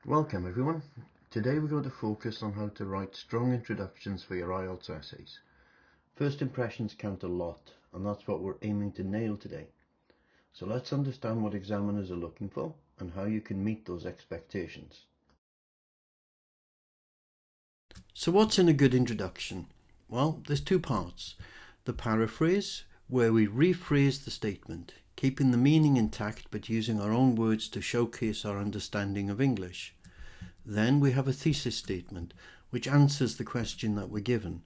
Welcome everyone. Today we're going to focus on how to write strong introductions for your IELTS essays. First impressions count a lot, and that's what we're aiming to nail today. So let's understand what examiners are looking for and how you can meet those expectations. So what's in a good introduction? Well, there's two parts. The paraphrase, where we rephrase the statement, keeping the meaning intact but using our own words to showcase our understanding of English. Then we have a thesis statement, which answers the question that we're given.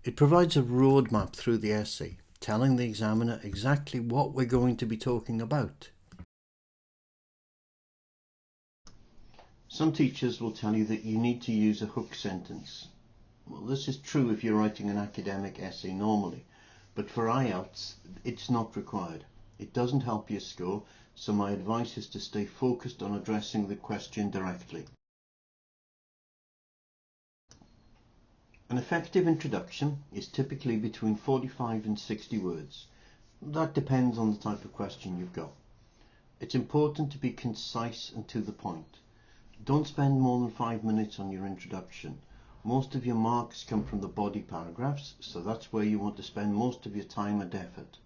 It provides a roadmap through the essay, telling the examiner exactly what we're going to be talking about. Some teachers will tell you that you need to use a hook sentence. Well, this is true if you're writing an academic essay normally, but for IELTS, it's not required. It doesn't help your score, so my advice is to stay focused on addressing the question directly. An effective introduction is typically between 45 and 60 words. That depends on the type of question you've got. It's important to be concise and to the point. Don't spend more than 5 minutes on your introduction. Most of your marks come from the body paragraphs, so that's where you want to spend most of your time and effort.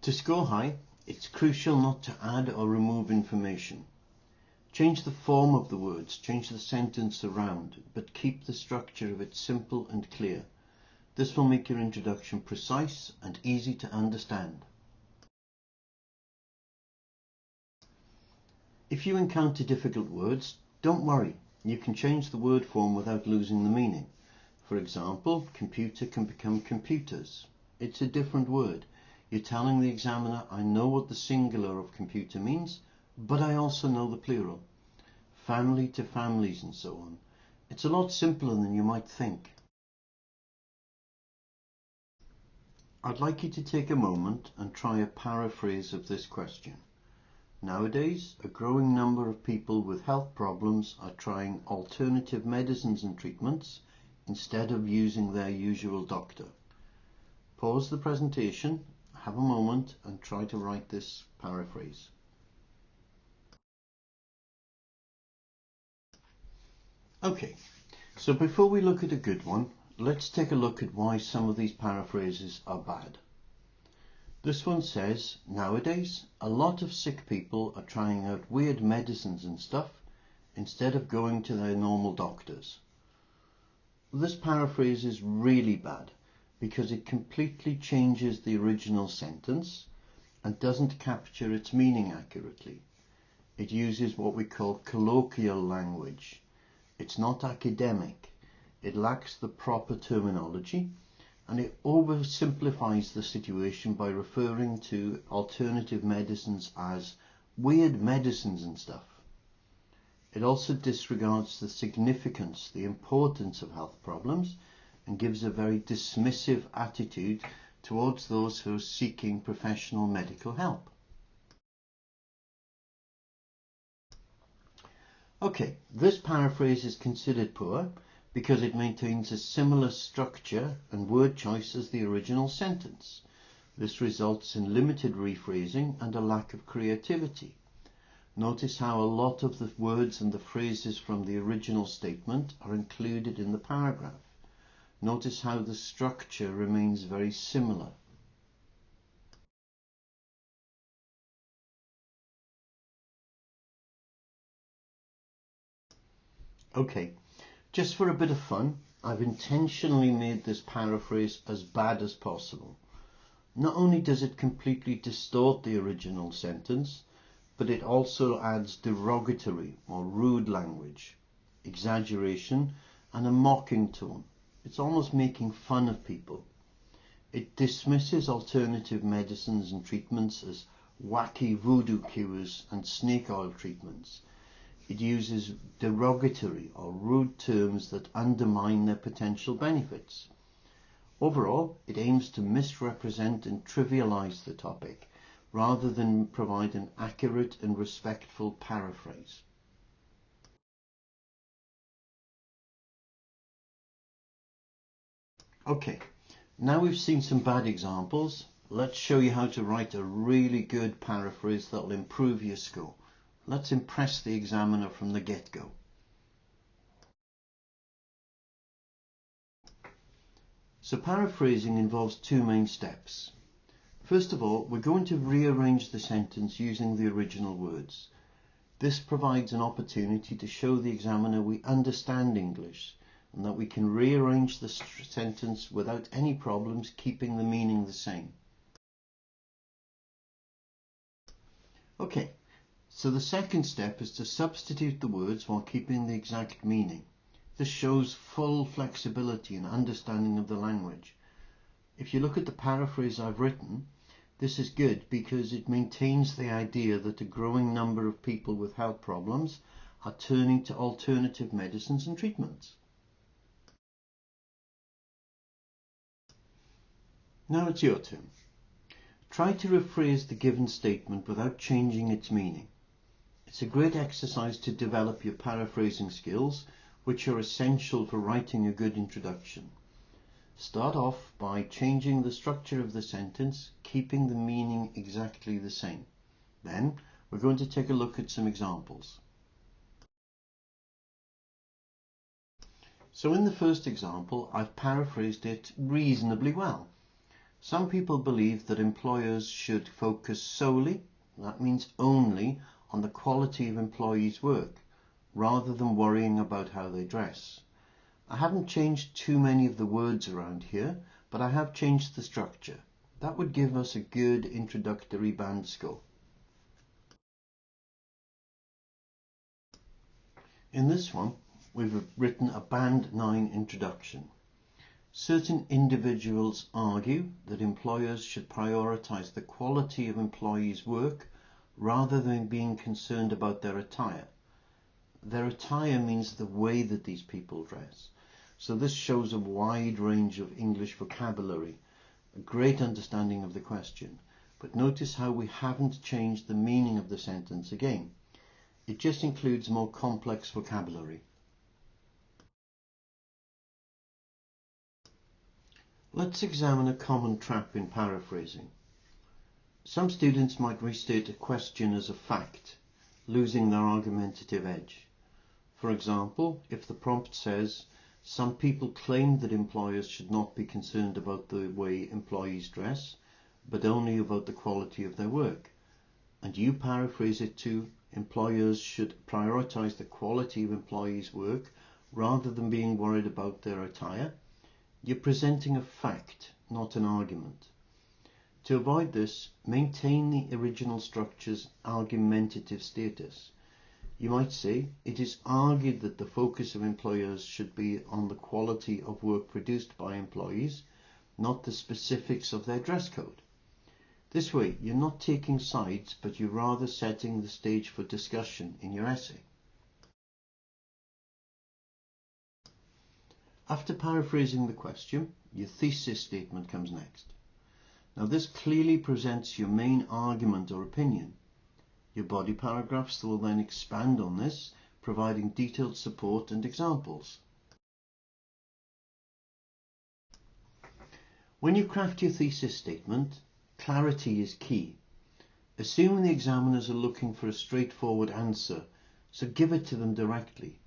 To score high, it's crucial not to add or remove information. Change the form of the words, change the sentence around, but keep the structure of it simple and clear. This will make your introduction precise and easy to understand. If you encounter difficult words, don't worry. You can change the word form without losing the meaning. For example, computer can become computers. It's a different word. You're telling the examiner, I know what the singular of computer means, but I also know the plural. Family to families and so on. It's a lot simpler than you might think. I'd like you to take a moment and try a paraphrase of this question. Nowadays, a growing number of people with health problems are trying alternative medicines and treatments instead of using their usual doctor. Pause the presentation, have a moment and try to write this paraphrase. Okay, so before we look at a good one, let's take a look at why some of these paraphrases are bad. This one says, nowadays, a lot of sick people are trying out weird medicines and stuff instead of going to their normal doctors. This paraphrase is really bad because it completely changes the original sentence and doesn't capture its meaning accurately. It uses what we call colloquial language. It's not academic. It lacks the proper terminology. And it oversimplifies the situation by referring to alternative medicines as weird medicines and stuff. It also disregards the significance, the importance of health problems, and gives a very dismissive attitude towards those who are seeking professional medical help. Okay, this paraphrase is considered poor because it maintains a similar structure and word choice as the original sentence. This results in limited rephrasing and a lack of creativity. Notice how a lot of the words and the phrases from the original statement are included in the paragraph. Notice how the structure remains very similar. Okay. Just for a bit of fun, I've intentionally made this paraphrase as bad as possible. Not only does it completely distort the original sentence, but it also adds derogatory or rude language, exaggeration, and a mocking tone. It's almost making fun of people. It dismisses alternative medicines and treatments as wacky voodoo cures and snake oil treatments. It uses derogatory or rude terms that undermine their potential benefits. Overall, it aims to misrepresent and trivialize the topic rather than provide an accurate and respectful paraphrase. Okay, now we've seen some bad examples. Let's show you how to write a really good paraphrase that will improve your score. Let's impress the examiner from the get-go. So paraphrasing involves two main steps. First of all, we're going to rearrange the sentence using the original words. This provides an opportunity to show the examiner we understand English and that we can rearrange the sentence without any problems, keeping the meaning the same. Okay, so the second step is to substitute the words while keeping the exact meaning. This shows full flexibility and understanding of the language. If you look at the paraphrase I've written, this is good because it maintains the idea that a growing number of people with health problems are turning to alternative medicines and treatments. Now it's your turn. Try to rephrase the given statement without changing its meaning. It's a great exercise to develop your paraphrasing skills, which are essential for writing a good introduction. Start off by changing the structure of the sentence, keeping the meaning exactly the same. Then we're going to take a look at some examples. So in the first example, I've paraphrased it reasonably well. Some people believe that employers should focus solely, that means only, on the quality of employees' work, rather than worrying about how they dress. I haven't changed too many of the words around here, but I have changed the structure. That would give us a good introductory band score. In this one, we've written a band 9 introduction. Certain individuals argue that employers should prioritize the quality of employees' work rather than being concerned about their attire. Their attire means the way that these people dress. So this shows a wide range of English vocabulary, a great understanding of the question. But notice how we haven't changed the meaning of the sentence again. It just includes more complex vocabulary. Let's examine a common trap in paraphrasing. Some students might restate a question as a fact, losing their argumentative edge. For example, if the prompt says, "Some people claim that employers should not be concerned about the way employees dress, but only about the quality of their work," and you paraphrase it to, "Employers should prioritize the quality of employees' work rather than being worried about their attire," you're presenting a fact, not an argument. To avoid this, maintain the original structure's argumentative status. You might say, "It is argued that the focus of employers should be on the quality of work produced by employees, not the specifics of their dress code." This way, you're not taking sides, but you're rather setting the stage for discussion in your essay. After paraphrasing the question, your thesis statement comes next. Now this clearly presents your main argument or opinion. Your body paragraphs will then expand on this, providing detailed support and examples. When you craft your thesis statement, clarity is key. Assume the examiners are looking for a straightforward answer, so give it to them directly.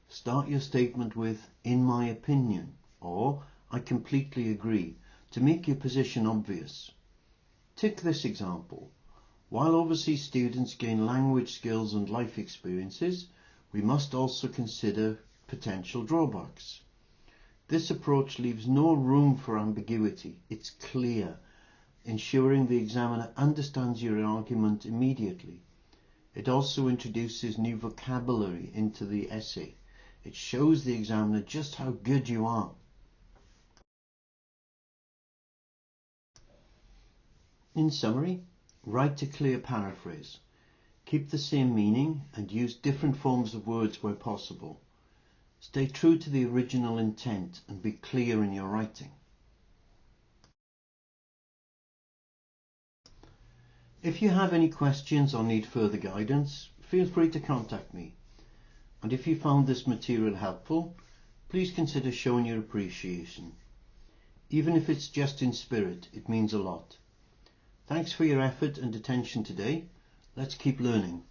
Start your statement with, "In my opinion," or "I completely agree," to make your position obvious. Take this example. While overseas students gain language skills and life experiences, we must also consider potential drawbacks. This approach leaves no room for ambiguity. It's clear, ensuring the examiner understands your argument immediately. It also introduces new vocabulary into the essay. It shows the examiner just how good you are. In summary, write a clear paraphrase. Keep the same meaning and use different forms of words where possible. Stay true to the original intent and be clear in your writing. If you have any questions or need further guidance, feel free to contact me. And if you found this material helpful, please consider showing your appreciation. Even if it's just in spirit, it means a lot. Thanks for your effort and attention today. Let's keep learning.